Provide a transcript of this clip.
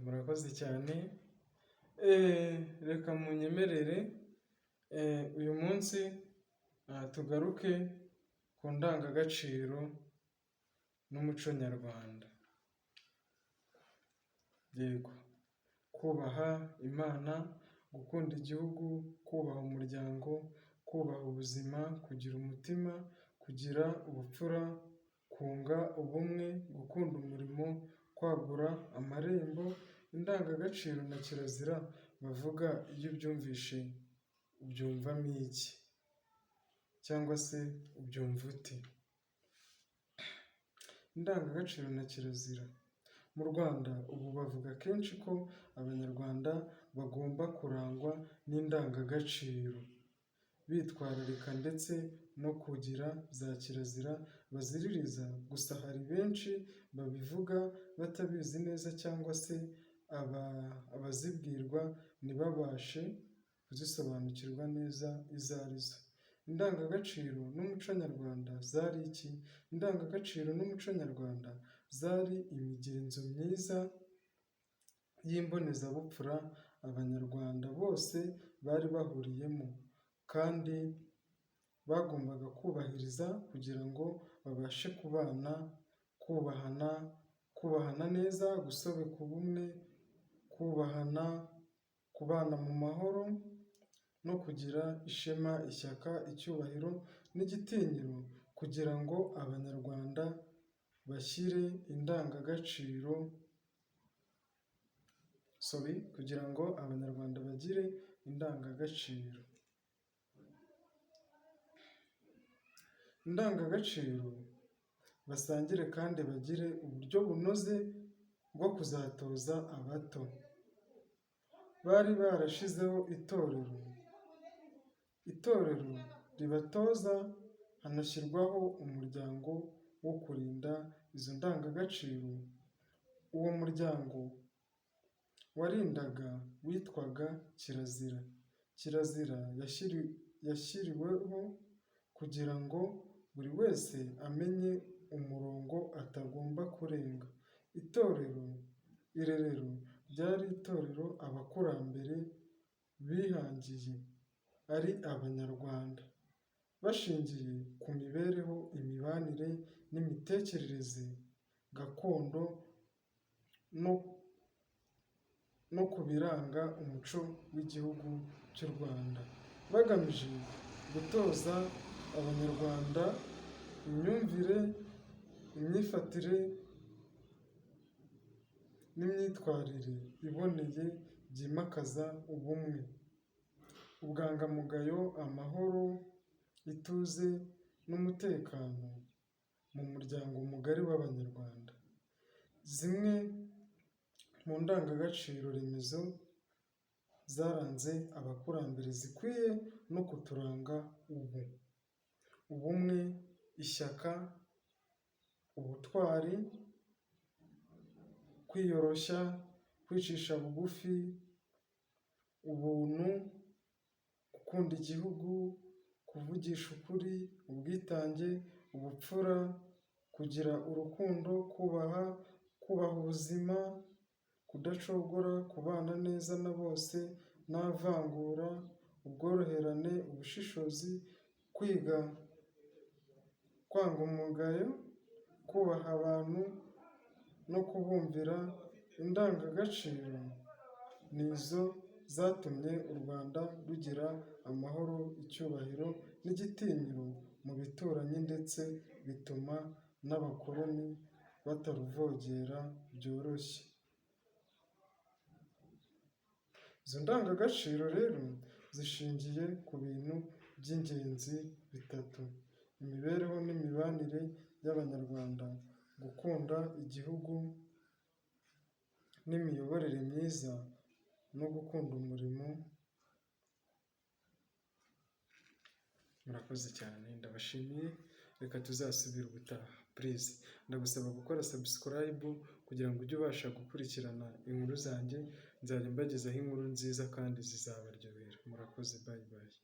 Murakoze cyane. Reka munyemerere uyu munsi tugaruke ku ndangagaciro n'umuco nyarwanda. Yego, kubaha Imana, gukunda igihugu, kubaha umuryango, kubaha ubuzima, kugira umutima, kugira ubupfura, kunga ubumwe, gukunda umurimo, kwagura amarembo. Indangagaciro na kirazira bavuga iyo ubyumvishe ubyumvamo iki? Cyangwa se ubyumva ute? Indangagaciro na kirazira mu Rwanda ubu bavuga kenshi ko Abanyarwanda bagomba kurangwa n'indangagaciro, bitwararika ndetse no kugira za kirazira baziririza. Gusa hari benshi babivuga batabizi neza cyangwa se abazibwirwa ntibabashe kuzisobanukirwa neza izo arizo. Indangagaciro n'umuco nyarwanda zari iki? Indangagaciro n'umuco nyarwanda zari imigenzo myiza y'imbonezabupfura Abanyarwanda bose bari bahuriyemo kandi bagombaga kubahiriza kugira ngo babashe kubana, kubahana neza, gusobeka ubumwe, kubahana, kubana mu mahoro no kugira ishema, ishyaka, icyubahiro n'igitinyiro kugira ngo Abanyarwanda bashyire indangagaciro kugira ngo Abanyarwanda bagire indangagaciro. Indangagaciro basangire kandi bagire uburyo bunoze bwo kuzatoza abato. Bari barashizeho itorero ribatoza, hanashyirwaho umuryango wo kurinda izo ndangagaciro. Uwo muryango warindaga witwaga kirazira. Kirazira yashyiriweho kugira ngo buri wese amenye umurongo atagomba kurenga. Irerero ryari itorero abakurambere bihangiye ari Abanyarwanda, bashingiye ku mibereho, imibanire n'imitekerereze gakondo no ku biranga umuco w'igihugu cy'u Rwanda, bagamije gutoza Abanyarwanda imyumvire, imyifatire n'imyitwarire iboneye byimakaza ubumwe, ubwangamugayo, amahoro, ituze n'umutekano mu muryango mugari w'Abanyarwanda. Zimwe mu ndangagaciro remezo zaranze abakurambere zikwiye no kuturanga ubu: ubumwe, ishyaka, ubutwari, kwiyoroshya, kwicisha bugufi, ubuntu, gukunda igihugu, kuvugisha ukuri, ubwitange, ubupfura, kugira urukundo, kubaha ubuzima, kudacogora, kubana neza na bose nta vangura, ubworoherane, ubushishozi, kwanga umugayo, kubaha abantu no kubumvira. Indangagaciro nizo zatumye u Rwanda rugira amahoro, icyubahiro n'igitinyiro mu bituranyi, ndetse bituma n'abakoloni bataruvogera byoroshye. Izo ndangagaciro rero zishingiye ku bintu by'ingenzi bitatu: imibereho n'imibanire y'Abanyarwanda, gukunda igihugu n'imiyoborere myiza, no gukunda umurimo. Murakoze cyane, ndabashimiye. Reka tuzasubire ubutaha. Purize ndagusaba gukora subscribe kugira ngo ujye ubasha gukurikirana inkuru zanjye. Nzajya mbagezaho inkuru nziza kandi zizabaryohera. Murakoze, bye bye.